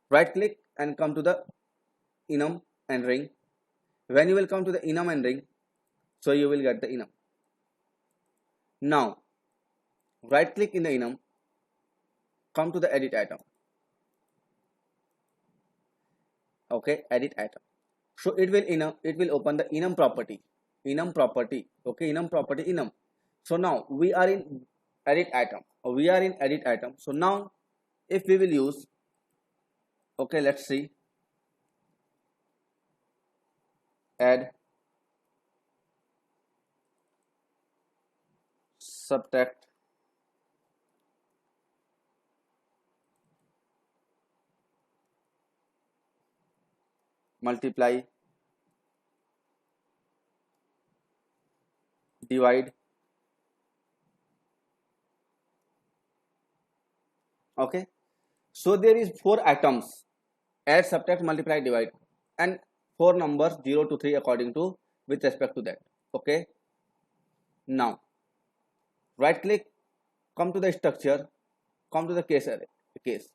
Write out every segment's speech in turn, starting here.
Right click and come to the enum and ring. When you will come to the enum and ring, so you will get the enum. Now right click in the enum, come to the edit item. Okay, edit item. So it will open the enum property. Okay, enum property enum. So now we are in edit item. So now if we will use, okay, let's see, add, subtract, multiply, divide. Okay, so there is 4 items: add, subtract, multiply, divide, and 4 numbers 0 to 3 according to with respect to that. Okay, now right click, come to the structure, come to the case array, case.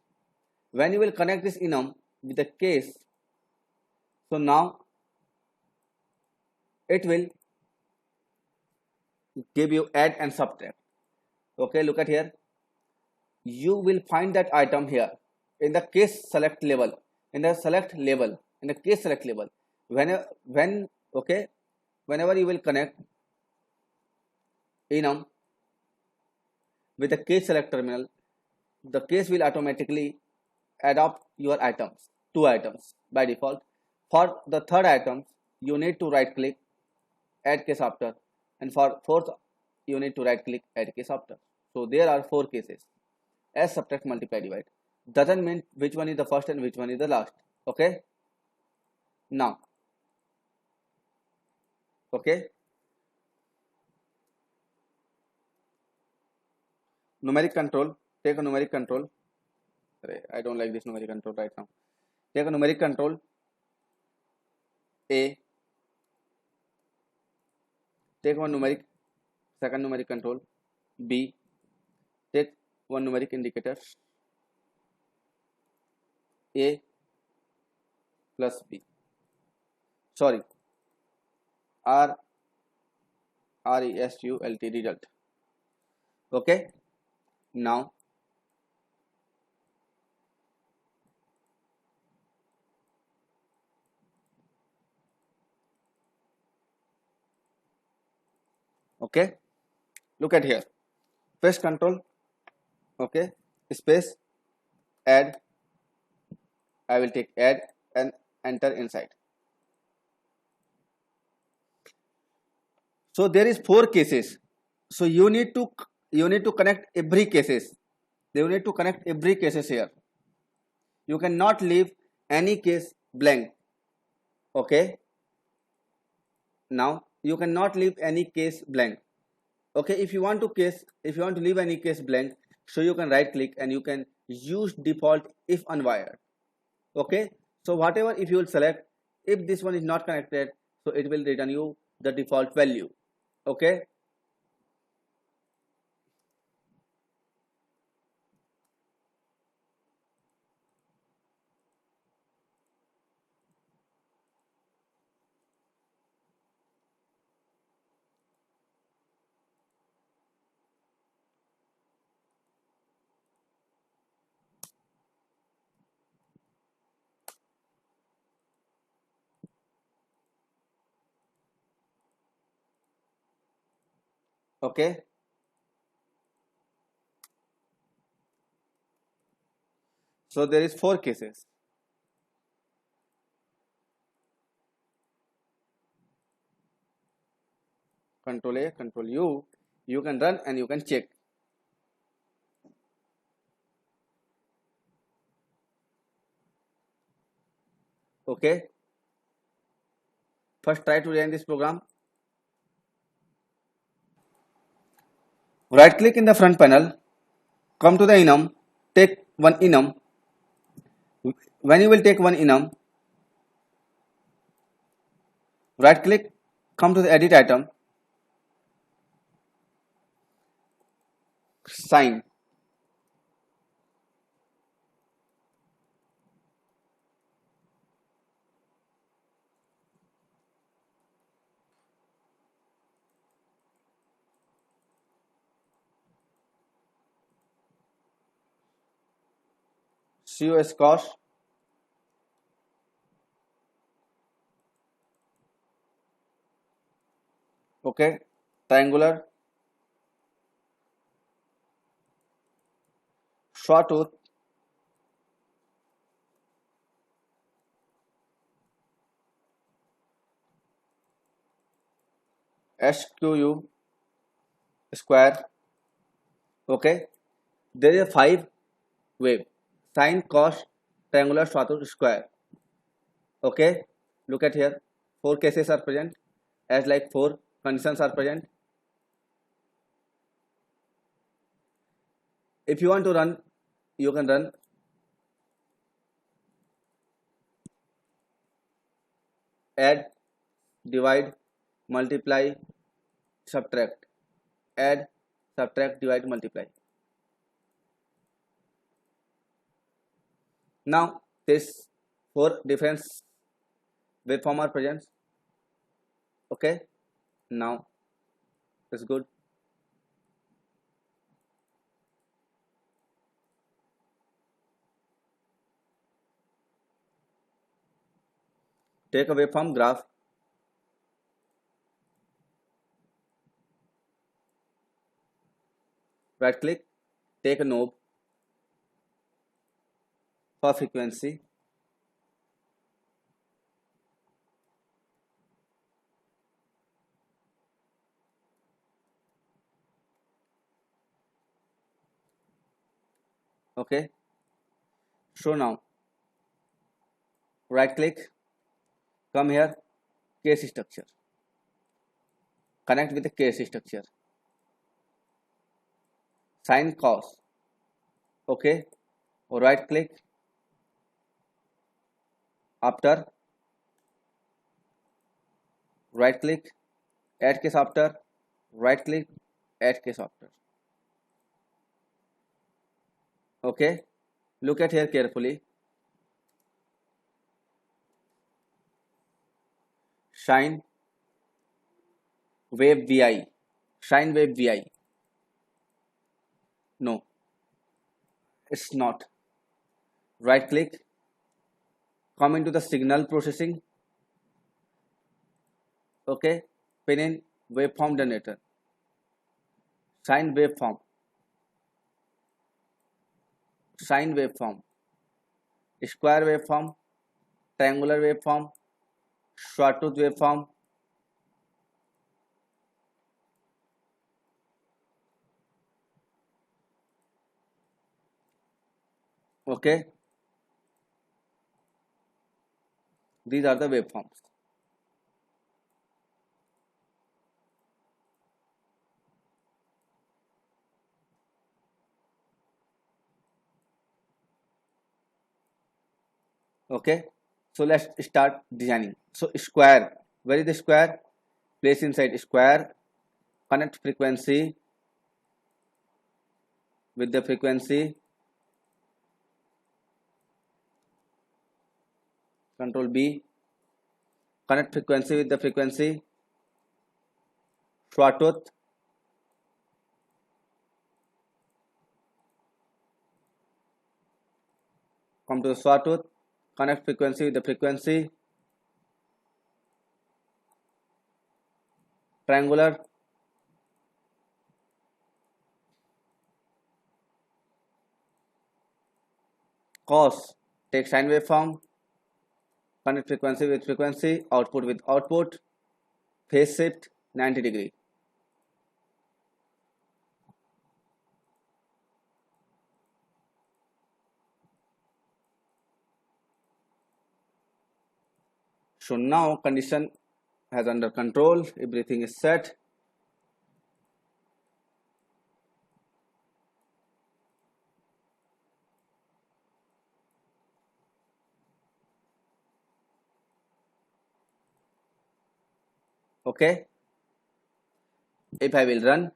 When you will connect this enum with the case, so now it will give you add and subtract. Okay, look at here, you will find that item here in the case select label, in the case select label. When okay, whenever you will connect enum with the case select terminal, the case will automatically adopt your items, 2 items by default. For the third item, you need to right click, add case after, and for fourth, you need to right click, add case after. So there are 4 cases: add, subtract, multiply, divide. Doesn't mean which one is the first and which one is the last. Okay. Now, okay, numeric control. Take a numeric control. I don't like this numeric control right now. Take a numeric control A. Take one second numeric control B. Take one numeric indicator A plus B. Sorry, RESULT result. Okay. Now okay, look at here. Press control, okay, space, add. I will take add and enter inside. So there is 4 cases. So you need to connect every cases. You need to connect every cases here. You cannot leave any case blank. Okay. Now you cannot leave any case blank. Okay, if you want to leave any case blank, so you can right click and you can use default if unwired. Okay, so whatever, if you will select, if this one is not connected, so it will return you the default value. Okay. Okay, so there is 4 cases. Control A, control U, you can run and you can check. Okay, first try to run this program. Right click in the front panel, come to the enum, take one enum. When you will take one enum, right click, come to the edit item, sign. COS cos, okay, triangular, sawtooth, SQU square, okay. There is a 5 wave, sine, cos, triangular, sawtooth, square, okay. Look at here, 4 cases are present, as like 4 conditions are present. If you want to run, you can run add, divide, multiply, subtract, add, subtract, divide, multiply. Now this 4 different waveform are present, okay. Now it's good. Take a waveform graph, right click, take a knob for frequency, okay. So now right click, come here, case structure, connect with the case structure, sine, cos, okay. Right click, after, right click, add case after, right click, add case after, okay. Look at here carefully, sine wave Vi, sine wave Vi, no, it's not. Right click, come into the signal processing, okay, pin in waveform generator, sine waveform, sine waveform, square waveform, triangular waveform, sawtooth waveform, okay. These are the waveforms, okay. So let's start designing. So square, where is the square? Place inside square, connect frequency with the frequency, control B, connect frequency with the frequency, sawtooth, come to the sawtooth, connect frequency with the frequency, triangular, cos, take sine waveform, connect frequency with frequency, output with output, phase shift 90 degree. So now condition has under control, everything is set. Okay. If I will run,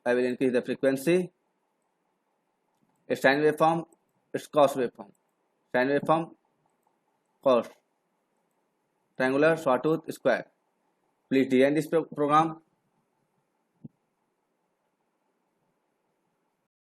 I will increase the frequency. A sine waveform, it's cos waveform. Sine waveform, cos. Triangular, sawtooth, square. Please design this program